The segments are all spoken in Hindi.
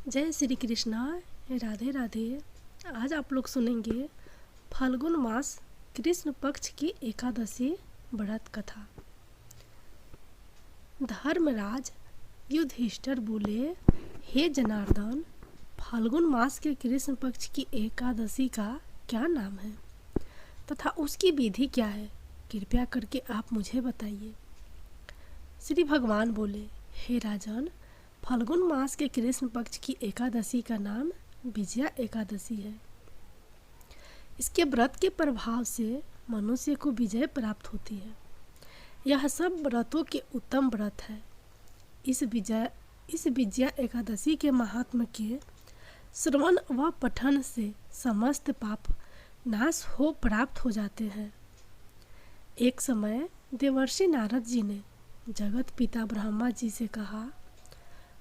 जय श्री कृष्णा। राधे राधे। आज आप लोग सुनेंगे फाल्गुन मास कृष्ण पक्ष की एकादशी व्रत कथा। धर्मराज युधिष्ठिर बोले, हे जनार्दन, फाल्गुन मास के कृष्ण पक्ष की एकादशी का क्या नाम है तथा उसकी विधि क्या है? कृपया करके आप मुझे बताइए। श्री भगवान बोले, हे राजन, फाल्गुन मास के कृष्ण पक्ष की एकादशी का नाम विजया एकादशी है। इसके व्रत के प्रभाव से मनुष्य को विजय प्राप्त होती है। यह सब व्रतों के उत्तम व्रत है। इस विजया एकादशी के महात्म के श्रवण व पठन से समस्त पाप नाश हो प्राप्त हो जाते हैं। एक समय देवर्षि नारद जी ने जगत पिता ब्रह्मा जी से कहा,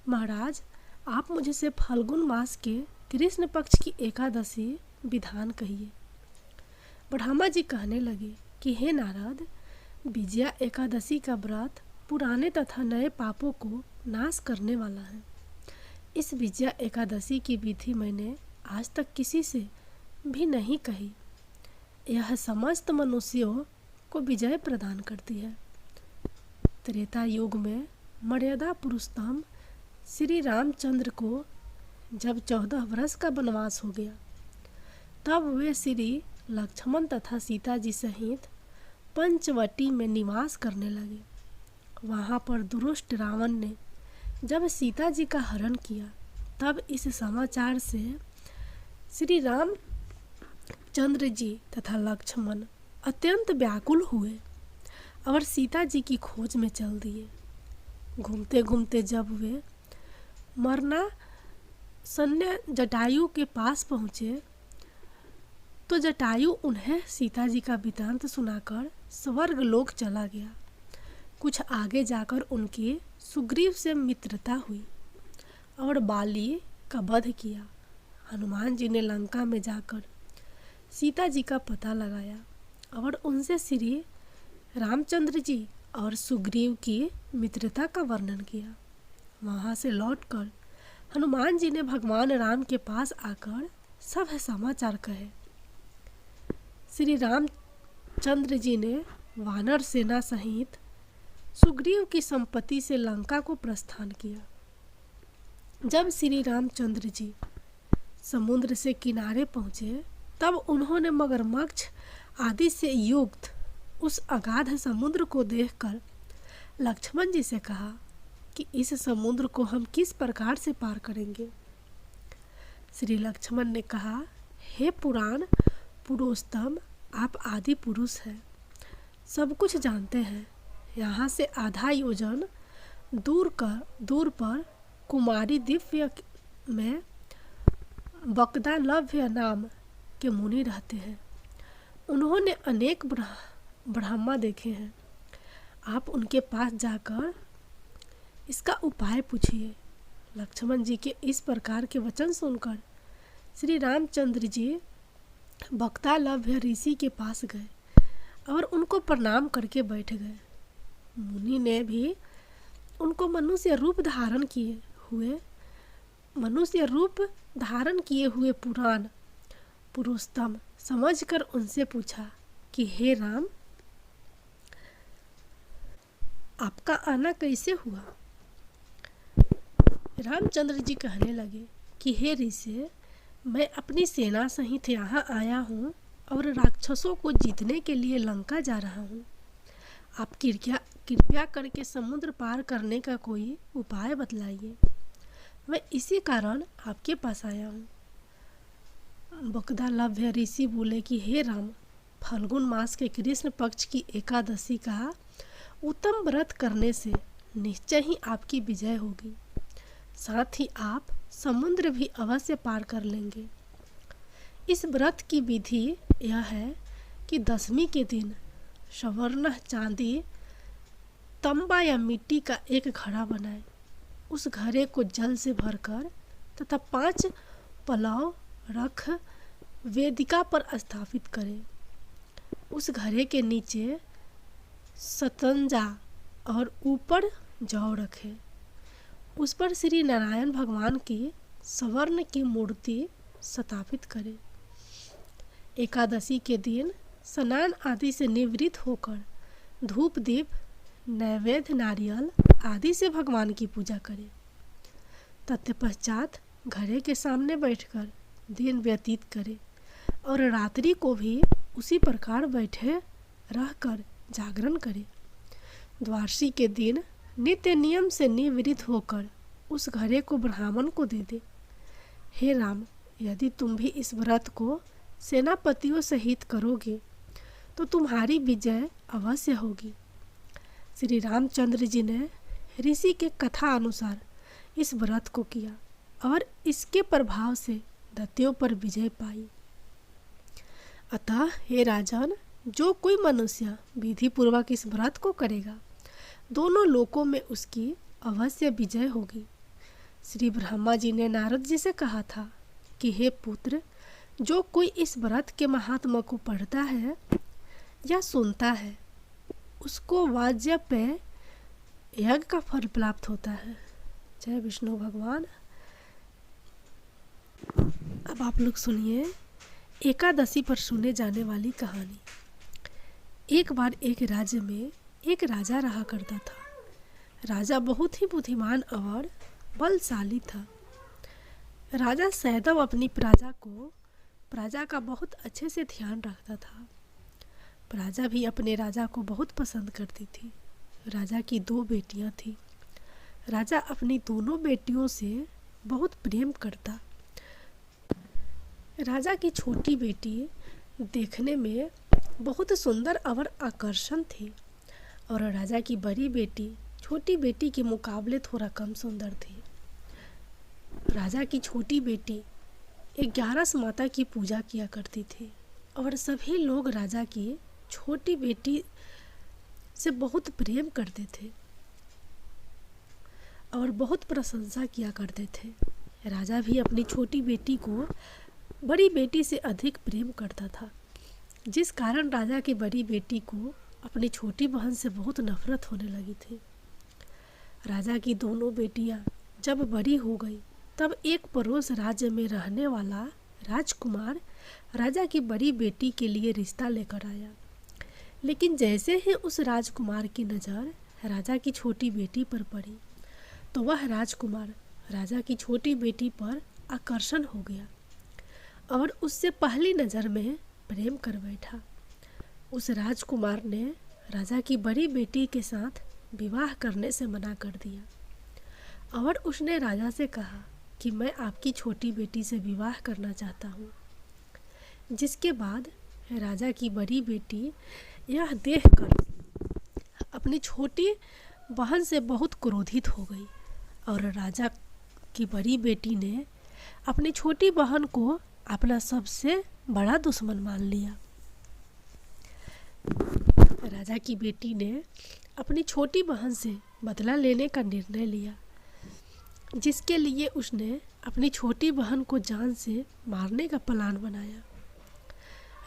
महाराज, आप मुझे से फाल्गुन मास के कृष्ण पक्ष की एकादशी विधान कहिए। ब्रह्मा जी कहने लगे कि हे नारद, विजया एकादशी का व्रत पुराने तथा नए पापों को नाश करने वाला है। इस विजया एकादशी की विधि मैंने आज तक किसी से भी नहीं कही। यह समस्त मनुष्यों को विजय प्रदान करती है। त्रेता युग में मर्यादा पुरुषोत्तम श्री रामचंद्र को जब 14 वर्ष का वनवास हो गया, तब वे श्री लक्ष्मण तथा सीता जी सहित पंचवटी में निवास करने लगे। वहाँ पर दुष्ट रावण ने जब सीता जी का हरण किया, तब इस समाचार से श्री रामचंद्र जी तथा लक्ष्मण अत्यंत व्याकुल हुए और सीता जी की खोज में चल दिए। घूमते घूमते जब वे मरना सन्य जटायु के पास पहुँचे, तो जटायु उन्हें सीता जी का वृतांत सुनाकर स्वर्ग लोक चला गया। कुछ आगे जाकर उनकी सुग्रीव से मित्रता हुई और बाली का वध किया। हनुमान जी ने लंका में जाकर सीता जी का पता लगाया और उनसे श्री रामचंद्र जी और सुग्रीव की मित्रता का वर्णन किया। वहाँ से लौटकर हनुमान जी ने भगवान राम के पास आकर सब समाचार कहे। श्री रामचंद्र जी ने वानर सेना सहित सुग्रीव की संपत्ति से लंका को प्रस्थान किया। जब श्री रामचंद्र जी समुद्र से किनारे पहुँचे, तब उन्होंने मगरमच्छ आदि से युक्त उस अगाध समुद्र को देखकर लक्ष्मण जी से कहा कि इस समुद्र को हम किस प्रकार से पार करेंगे। श्री लक्ष्मण ने कहा, हे पुराण पुरुषोत्तम, आप आदि पुरुष हैं, सब कुछ जानते हैं। यहाँ से आधा योजन दूर पर कुमारी दिव्य में बकदालभ्य नाम के मुनि रहते हैं। उन्होंने अनेक ब्रह्मा देखे हैं। आप उनके पास जाकर इसका उपाय पूछिए। लक्ष्मण जी के इस प्रकार के वचन सुनकर श्री रामचंद्र जी बकदालभ्य ऋषि के पास गए और उनको प्रणाम करके बैठ गए। मुनि ने भी उनको मनुष्य रूप धारण किए हुए पुराण पुरुषोत्तम समझकर उनसे पूछा कि हे राम, आपका आना कैसे हुआ? रामचंद्र जी कहने लगे कि हे ऋषि, मैं अपनी सेना सहित यहाँ आया हूँ और राक्षसों को जीतने के लिए लंका जा रहा हूँ। आप कृपया करके समुद्र पार करने का कोई उपाय बतलाइए। मैं इसी कारण आपके पास आया हूँ। बकदालभ्य ऋषि बोले कि हे राम, फाल्गुन मास के कृष्ण पक्ष की एकादशी का उत्तम व्रत करने से निश्चय ही आपकी विजय होगी। साथ ही आप समुद्र भी अवश्य पार कर लेंगे। इस व्रत की विधि यह है कि दशमी के दिन स्वर्ण, चांदी, तांबा या मिट्टी का एक घड़ा बनाएं। उस घड़े को जल से भरकर तथा 5 पलाव रख वेदिका पर स्थापित करें। उस घड़े के नीचे सतंजा और ऊपर जौ रखें। उस पर श्री नारायण भगवान की स्वर्ण की मूर्ति स्थापित करे। एकादशी के दिन स्नान आदि से निवृत्त होकर धूप दीप नैवेद्य नारियल आदि से भगवान की पूजा करे। तत्पश्चात घड़े के सामने बैठकर दिन व्यतीत करे और रात्रि को भी उसी प्रकार बैठे रहकर जागरण करे। द्वादशी के दिन नित्य नियम से निवृत्त होकर उस घड़े को ब्राह्मण को दे दे। हे राम, यदि तुम भी इस व्रत को सेनापतियों सहित करोगे तो तुम्हारी विजय अवश्य होगी। श्री रामचंद्र जी ने ऋषि के कथा अनुसार इस व्रत को किया और इसके प्रभाव से दैत्यों पर विजय पाई। अतः हे राजन, जो कोई मनुष्य विधि पूर्वक इस व्रत को करेगा, दोनों लोकों में उसकी अवश्य विजय होगी। श्री ब्रह्मा जी ने नारद जी से कहा था कि हे पुत्र, जो कोई इस व्रत के महात्मा को पढ़ता है या सुनता है, उसको वाजपेय यज्ञ का फल प्राप्त होता है। जय विष्णु भगवान। अब आप लोग सुनिए एकादशी पर सुने जाने वाली कहानी। एक बार एक राज्य में एक राजा रहा करता था। राजा बहुत ही बुद्धिमान और बलशाली था। राजा सदैव अपनी प्रजा का बहुत अच्छे से ध्यान रखता था। प्रजा भी अपने राजा को बहुत पसंद करती थी। राजा की 2 बेटियां थीं। राजा अपनी दोनों बेटियों से बहुत प्रेम करता। राजा की छोटी बेटी देखने में बहुत सुंदर और आकर्षण थी और राजा की बड़ी बेटी छोटी बेटी के मुकाबले थोड़ा कम सुंदर थी। राजा की छोटी बेटी 11 माता की पूजा किया करती थी और सभी लोग राजा की छोटी बेटी से बहुत प्रेम करते थे और बहुत प्रशंसा किया करते थे। राजा भी अपनी छोटी बेटी को बड़ी बेटी से अधिक प्रेम करता था, जिस कारण राजा की बड़ी बेटी को अपनी छोटी बहन से बहुत नफरत होने लगी थी। राजा की दोनों बेटियां जब बड़ी हो गई, तब एक पड़ोस राज्य में रहने वाला राजकुमार राजा की बड़ी बेटी के लिए रिश्ता लेकर आया। लेकिन जैसे ही उस राजकुमार की नज़र राजा की छोटी बेटी पर पड़ी, तो वह राजकुमार राजा की छोटी बेटी पर आकर्षण हो गया और उससे पहली नज़र में प्रेम कर बैठा। उस राजकुमार ने राजा की बड़ी बेटी के साथ विवाह करने से मना कर दिया और उसने राजा से कहा कि मैं आपकी छोटी बेटी से विवाह करना चाहता हूँ। जिसके बाद राजा की बड़ी बेटी यह देखकर अपनी छोटी बहन से बहुत क्रोधित हो गई और राजा की बड़ी बेटी ने अपनी छोटी बहन को अपना सबसे बड़ा दुश्मन मान लिया। राजा की बेटी ने अपनी छोटी बहन से बदला लेने का निर्णय लिया, जिसके लिए उसने अपनी छोटी बहन को जान से मारने का प्लान बनाया।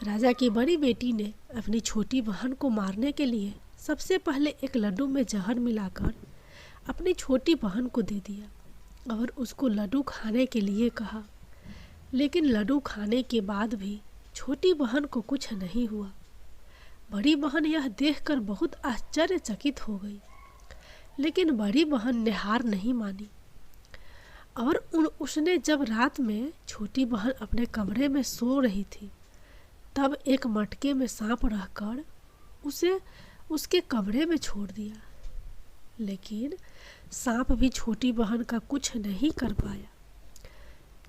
राजा की बड़ी बेटी ने अपनी छोटी बहन को मारने के लिए सबसे पहले एक लड्डू में जहर मिलाकर अपनी छोटी बहन को दे दिया और उसको लड्डू खाने के लिए कहा। लेकिन लड्डू खाने के बाद भी छोटी बहन को कुछ नहीं हुआ। बड़ी बहन यह देखकर बहुत आश्चर्यचकित हो गई, लेकिन बड़ी बहन ने हार नहीं मानी और उसने जब रात में छोटी बहन अपने कमरे में सो रही थी, तब एक मटके में सांप रखकर उसे उसके कमरे में छोड़ दिया। लेकिन सांप भी छोटी बहन का कुछ नहीं कर पाया।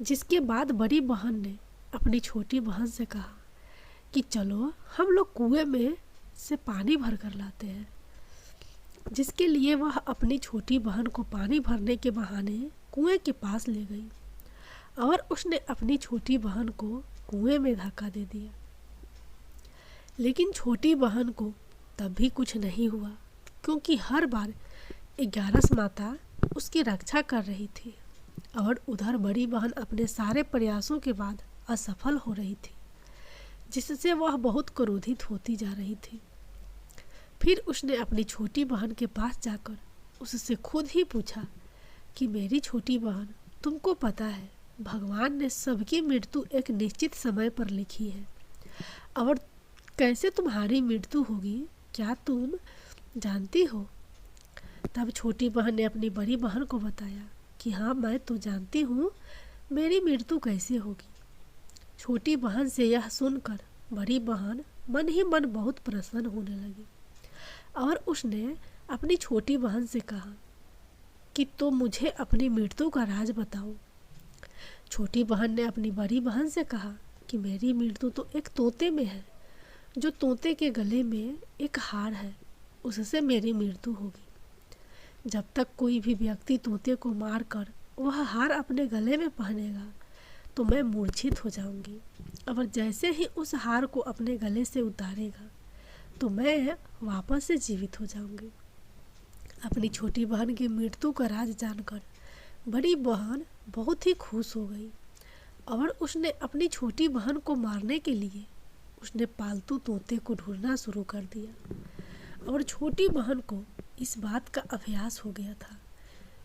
जिसके बाद बड़ी बहन ने अपनी छोटी बहन से कहा कि चलो हम लोग कुएं में से पानी भर कर लाते हैं। जिसके लिए वह अपनी छोटी बहन को पानी भरने के बहाने कुएं के पास ले गई और उसने अपनी छोटी बहन को कुएं में धक्का दे दिया। लेकिन छोटी बहन को तब भी कुछ नहीं हुआ, क्योंकि हर बार 11 माता उसकी रक्षा कर रही थी और उधर बड़ी बहन अपने सारे प्रयासों के बाद असफल हो रही थी, जिससे वह बहुत क्रोधित होती जा रही थी। फिर उसने अपनी छोटी बहन के पास जाकर उससे खुद ही पूछा कि मेरी छोटी बहन, तुमको पता है भगवान ने सबकी मृत्यु एक निश्चित समय पर लिखी है, और कैसे तुम्हारी मृत्यु होगी क्या तुम जानती हो? तब छोटी बहन ने अपनी बड़ी बहन को बताया कि हाँ, मैं तो जानती हूँ मेरी मृत्यु कैसे होगी। छोटी बहन से यह सुनकर बड़ी बहन मन ही मन बहुत प्रसन्न होने लगी, और उसने अपनी छोटी बहन से कहा कि तो मुझे अपनी मृत्यु का राज बताओ। छोटी बहन ने अपनी बड़ी बहन से कहा कि मेरी मृत्यु तो एक तोते में है, जो तोते के गले में एक हार है, उससे मेरी मृत्यु होगी। जब तक कोई भी व्यक्ति तोते को मारकर वह हार अपने गले में पहनेगा तो मैं मूर्छित हो जाऊंगी, और जैसे ही उस हार को अपने गले से उतारेगा तो मैं वापस से जीवित हो जाऊंगी। अपनी छोटी बहन की मृत्यु का राज जानकर बड़ी बहन बहुत ही खुश हो गई, और उसने अपनी छोटी बहन को मारने के लिए उसने पालतू तोते को ढूंढना शुरू कर दिया। और छोटी बहन को इस बात का अभ्यास हो गया था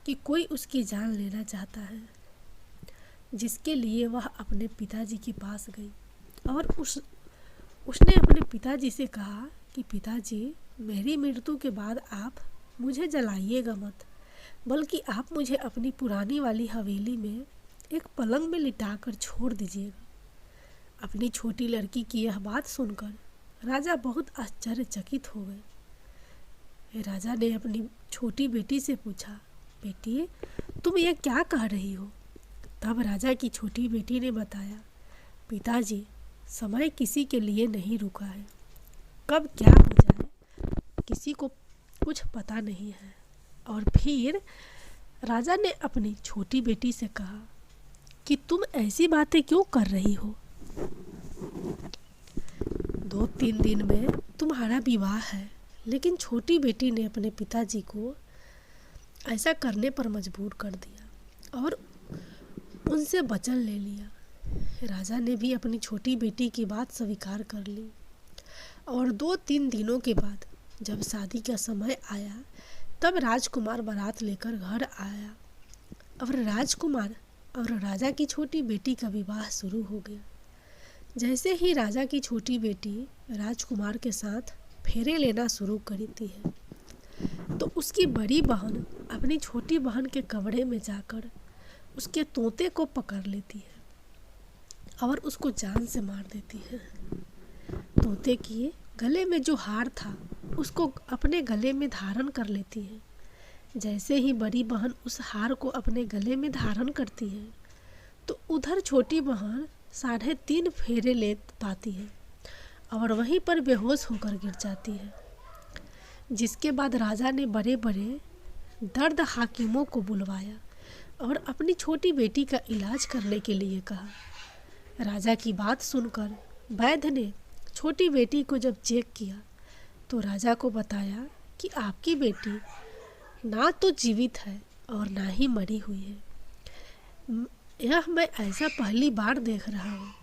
कि कोई उसकी जान लेना चाहता है, जिसके लिए वह अपने पिताजी के पास गई, और उसने अपने पिताजी से कहा कि पिताजी, मेरी मृत्यु के बाद आप मुझे जलाइएगा मत, बल्कि आप मुझे अपनी पुरानी वाली हवेली में एक पलंग में लिटाकर छोड़ दीजिएगा। अपनी छोटी लड़की की यह बात सुनकर राजा बहुत आश्चर्यचकित हो गए। राजा ने अपनी छोटी बेटी से पूछा, बेटी, तुम ये क्या कह रही हो? तब राजा की छोटी बेटी ने बताया, पिताजी, समय किसी के लिए नहीं रुका है, कब क्या हो जाए किसी को कुछ पता नहीं है। और फिर राजा ने अपनी छोटी बेटी से कहा कि तुम ऐसी बातें क्यों कर रही हो? 2-3 दिन में तुम्हारा विवाह है। लेकिन छोटी बेटी ने अपने पिताजी को ऐसा करने पर मजबूर कर दिया और उनसे वचन ले लिया। राजा ने भी अपनी छोटी बेटी की बात स्वीकार कर ली, और 2-3 दिनों के बाद जब शादी का समय आया तब राजकुमार बारात लेकर घर आया, और राजकुमार और राजा की छोटी बेटी का विवाह शुरू हो गया। जैसे ही राजा की छोटी बेटी राजकुमार के साथ फेरे लेना शुरू करती है तो उसकी बड़ी बहन अपनी छोटी बहन के कमरे में जाकर उसके तोते को पकड़ लेती है और उसको जान से मार देती है। तोते के गले में जो हार था उसको अपने गले में धारण कर लेती है। जैसे ही बड़ी बहन उस हार को अपने गले में धारण करती है तो उधर छोटी बहन 3.5 फेरे ले पाती है और वहीं पर बेहोश होकर गिर जाती है। जिसके बाद राजा ने बड़े बड़े दर्द हाकिमों को बुलवाया और अपनी छोटी बेटी का इलाज करने के लिए कहा। राजा की बात सुनकर वैद्य ने छोटी बेटी को जब चेक किया तो राजा को बताया कि आपकी बेटी ना तो जीवित है और ना ही मरी हुई है। यह मैं ऐसा पहली बार देख रहा हूँ।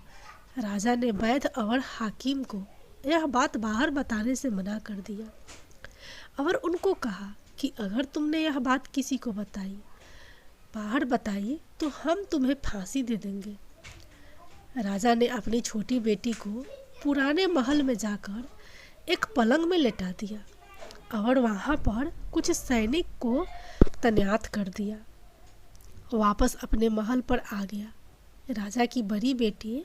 राजा ने वैद्य और हाकिम को यह बात बाहर बताने से मना कर दिया और उनको कहा कि अगर तुमने यह बात किसी को बाहर बताई तो हम तुम्हें फांसी दे देंगे। राजा ने अपनी छोटी बेटी को पुराने महल में जाकर एक पलंग में लेटा दिया और वहाँ पर कुछ सैनिक को तैनात कर दिया। वापस अपने महल पर आ गया। राजा की बड़ी बेटी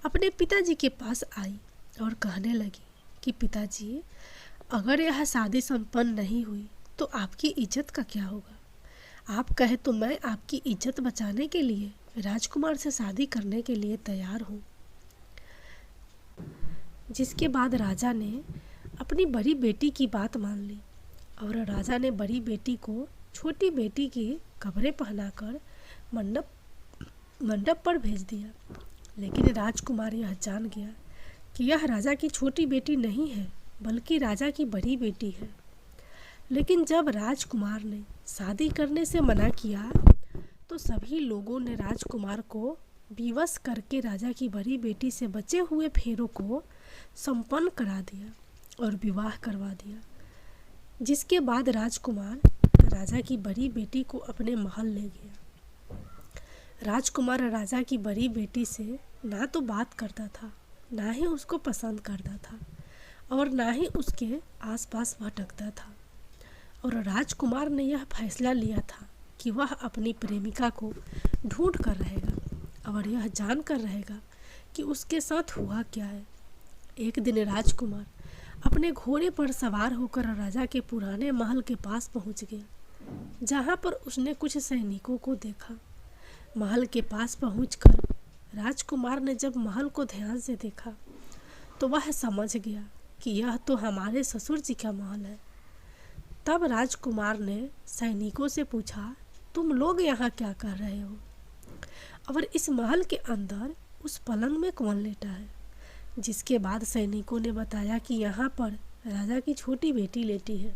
अपने पिताजी के पास आई और कहने लगी कि पिताजी, अगर यह शादी संपन्न नहीं हुई तो आपकी इज्जत का क्या होगा? आप कहे तो मैं आपकी इज्जत बचाने के लिए राजकुमार से शादी करने के लिए तैयार हूँ। जिसके बाद राजा ने अपनी बड़ी बेटी की बात मान ली और राजा ने बड़ी बेटी को छोटी बेटी के कपड़े पहनाकर मंडप पर भेज दिया। लेकिन राजकुमार यह जान गया कि यह राजा की छोटी बेटी नहीं है बल्कि राजा की बड़ी बेटी है। लेकिन जब राजकुमार ने शादी करने से मना किया तो सभी लोगों ने राजकुमार को विवश करके राजा की बड़ी बेटी से बचे हुए फेरों को संपन्न करा दिया और विवाह करवा दिया। जिसके बाद राजकुमार राजा की बड़ी बेटी को अपने महल ले गया। राजकुमार राजा की बड़ी बेटी से ना तो बात करता था, ना ही उसको पसंद करता था और ना ही उसके आसपास भटकता था। और राजकुमार ने यह फैसला लिया था कि वह अपनी प्रेमिका को ढूंढ कर रहेगा और यह जान कर रहेगा कि उसके साथ हुआ क्या है। एक दिन राजकुमार अपने घोड़े पर सवार होकर राजा के पुराने महल के पास पहुंच गया, जहां पर उसने कुछ सैनिकों को देखा। महल के पास पहुंचकर राजकुमार ने जब महल को ध्यान से देखा तो वह समझ गया कि यह तो हमारे ससुर जी का महल है। तब राजकुमार ने सैनिकों से पूछा, तुम लोग यहाँ क्या कर रहे हो? और इस महल के अंदर उस पलंग में कौन लेटा है? जिसके बाद सैनिकों ने बताया कि यहाँ पर राजा की छोटी बेटी लेटी है।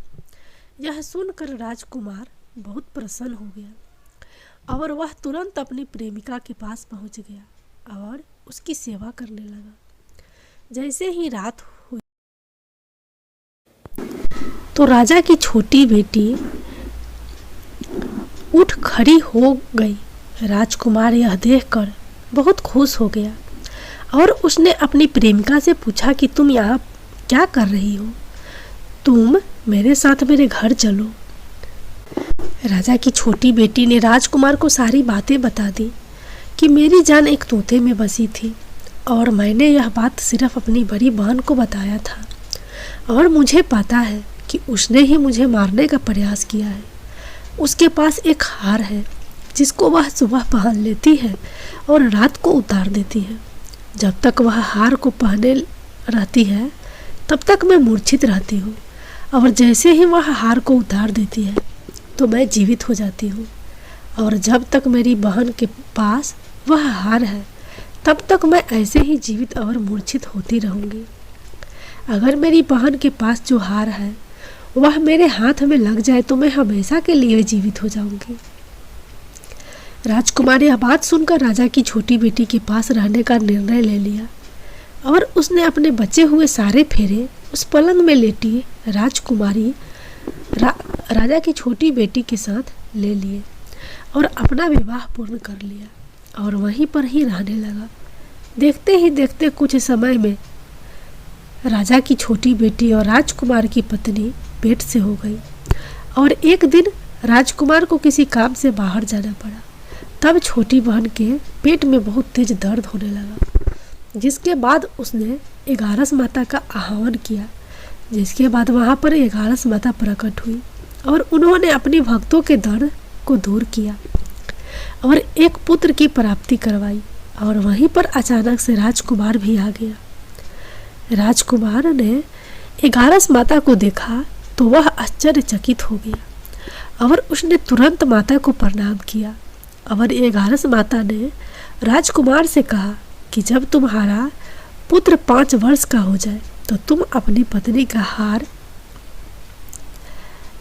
यह सुनकर राजकुमार बहुत प्रसन्न हो गया और वह तुरंत अपनी प्रेमिका के पास पहुँच गया और उसकी सेवा करने लगा। जैसे ही रात हुई तो राजा की छोटी बेटी उठ खड़ी हो गई। राजकुमार यह देखकर बहुत खुश हो गया और उसने अपनी प्रेमिका से पूछा कि तुम यहाँ क्या कर रही हो? तुम मेरे साथ मेरे घर चलो। राजा की छोटी बेटी ने राजकुमार को सारी बातें बता दी कि मेरी जान एक तोते में बसी थी और मैंने यह बात सिर्फ अपनी बड़ी बहन को बताया था और मुझे पता है कि उसने ही मुझे मारने का प्रयास किया है। उसके पास एक हार है जिसको वह सुबह पहन लेती है और रात को उतार देती है। जब तक वह हार को पहने रहती है तब तक मैं मूर्छित रहती हूँ और जैसे ही वह हार को उतार देती है तो मैं जीवित हो जाती हूँ। और जब तक मेरी बहन के पास वह हार है तब तक मैं ऐसे ही जीवित और मूर्छित होती रहूँगी। अगर मेरी बहन के पास जो हार है वह मेरे हाथ में लग जाए तो मैं हमेशा के लिए जीवित हो जाऊंगी। राजकुमार यह बात सुनकर राजा की छोटी बेटी के पास रहने का निर्णय ले लिया और उसने अपने बचे हुए सारे फेरे उस पलंग में लेटी राजकुमारी राजा की छोटी बेटी के साथ ले लिए और अपना विवाह पूर्ण कर लिया और वहीं पर ही रहने लगा। देखते ही देखते कुछ समय में राजा की छोटी बेटी और राजकुमार की पत्नी पेट से हो गई और एक दिन राजकुमार को किसी काम से बाहर जाना पड़ा। तब छोटी बहन के पेट में बहुत तेज दर्द होने लगा, जिसके बाद उसने 11 माता का आह्वान किया। जिसके बाद वहाँ पर 11 माता प्रकट हुई और उन्होंने अपने भक्तों के दर्द को दूर किया और एक पुत्र की प्राप्ति करवाई। और वहीं पर अचानक से राजकुमार भी आ गया। राजकुमार ने 11 माता को देखा तो वह आश्चर्यचकित हो गया और उसने तुरंत माता को प्रणाम किया। और 11 माता ने राजकुमार से कहा कि जब तुम्हारा पुत्र 5 वर्ष का हो जाए तो तुम अपनी पत्नी का हार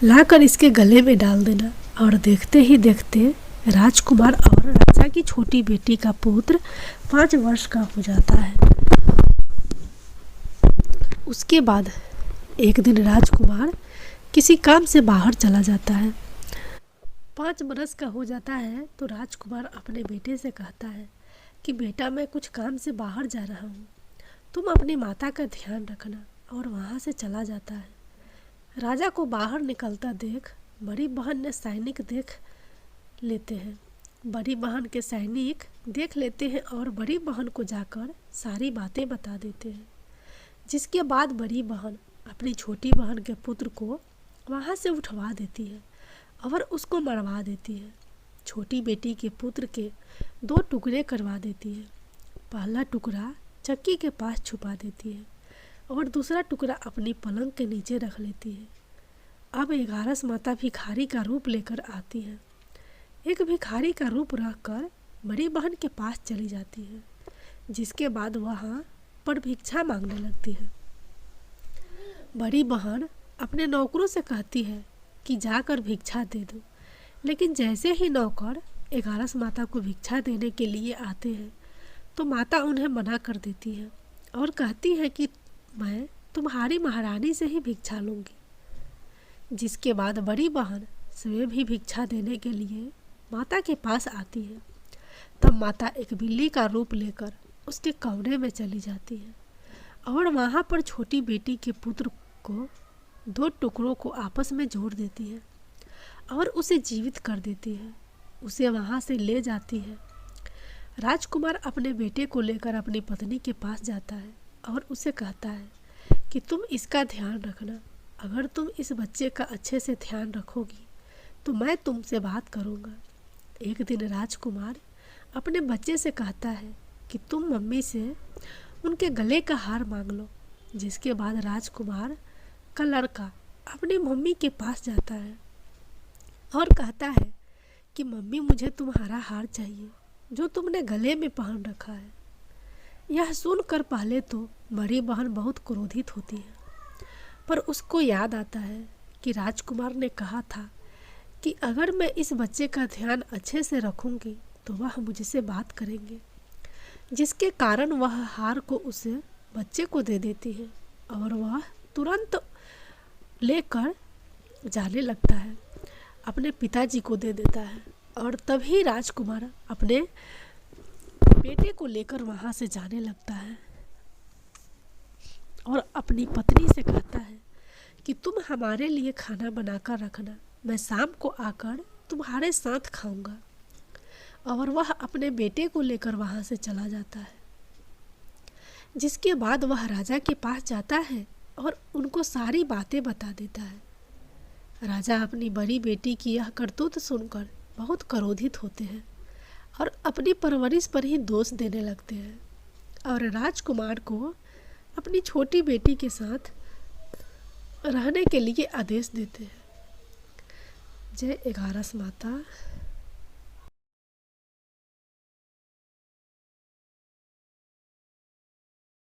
लाकर इसके गले में डाल देना। और देखते ही देखते राजकुमार और राजा की छोटी बेटी का पुत्र 5 वर्ष का हो जाता है। उसके बाद एक दिन राजकुमार किसी काम से बाहर चला जाता है। 5 बरस का हो जाता है तो राजकुमार अपने बेटे से कहता है कि बेटा, मैं कुछ काम से बाहर जा रहा हूँ, तुम अपनी माता का ध्यान रखना। और वहाँ से चला जाता है। राजा को बाहर निकलता देख बड़ी बहन ने सैनिक देख लेते हैं। बड़ी बहन के सैनिक देख लेते हैं और बड़ी बहन को जाकर सारी बातें बता देते हैं। जिसके बाद बड़ी बहन अपनी छोटी बहन के पुत्र को वहाँ से उठवा देती है और उसको मरवा देती है। छोटी बेटी के पुत्र के 2 टुकड़े करवा देती है। पहला टुकड़ा चक्की के पास छुपा देती है और दूसरा टुकड़ा अपनी पलंग के नीचे रख लेती है। अब 11 माता भिखारी का रूप लेकर आती है। एक भिखारी का रूप रखकर बड़ी बहन के पास चली जाती है। जिसके बाद वहाँ पर भिक्षा मांगने लगती है। बड़ी बहन अपने नौकरों से कहती है कि जाकर भिक्षा दे दो, लेकिन जैसे ही नौकर 11 माता को भिक्षा देने के लिए आते हैं तो माता उन्हें मना कर देती है और कहती है कि मैं तुम्हारी महारानी से ही भिक्षा लूँगी। जिसके बाद बड़ी बहन स्वयं भी भिक्षा देने के लिए माता के पास आती है। तब माता एक बिल्ली का रूप लेकर उसके कमरे में चली जाती है और वहाँ पर छोटी बेटी के पुत्र को 2 टुकड़ों को आपस में जोड़ देती है और उसे जीवित कर देती है। उसे वहाँ से ले जाती है। राजकुमार अपने बेटे को लेकर अपनी पत्नी के पास जाता है और उसे कहता है कि तुम इसका ध्यान रखना। अगर तुम इस बच्चे का अच्छे से ध्यान रखोगी तो मैं तुमसे बात करूँगा। एक दिन राजकुमार अपने बच्चे से कहता है कि तुम मम्मी से उनके गले का हार मांग लो। जिसके बाद राजकुमार का लड़का अपनी मम्मी के पास जाता है और कहता है कि मम्मी, मुझे तुम्हारा हार चाहिए जो तुमने गले में पहन रखा है। यह सुनकर पहले तो बड़ी बहन बहुत क्रोधित होती है, पर उसको याद आता है कि राजकुमार ने कहा था कि अगर मैं इस बच्चे का ध्यान अच्छे से रखूंगी तो वह मुझसे बात करेंगे, जिसके कारण वह हार को उसे बच्चे को दे देती है और वह तुरंत लेकर जाने लगता है, अपने पिताजी को दे देता है। और तभी राजकुमार अपने बेटे को लेकर वहाँ से जाने लगता है और अपनी पत्नी से कहता है कि तुम हमारे लिए खाना बनाकर रखना, मैं शाम को आकर तुम्हारे साथ खाऊंगा। और वह अपने बेटे को लेकर वहाँ से चला जाता है। जिसके बाद वह राजा के पास जाता है और उनको सारी बातें बता देता है। राजा अपनी बड़ी बेटी की यह करतूत सुनकर बहुत क्रोधित होते हैं और अपनी परवरिश पर ही दोष देने लगते हैं और राजकुमार को अपनी छोटी बेटी के साथ रहने के लिए आदेश देते हैं। जय 11 माता।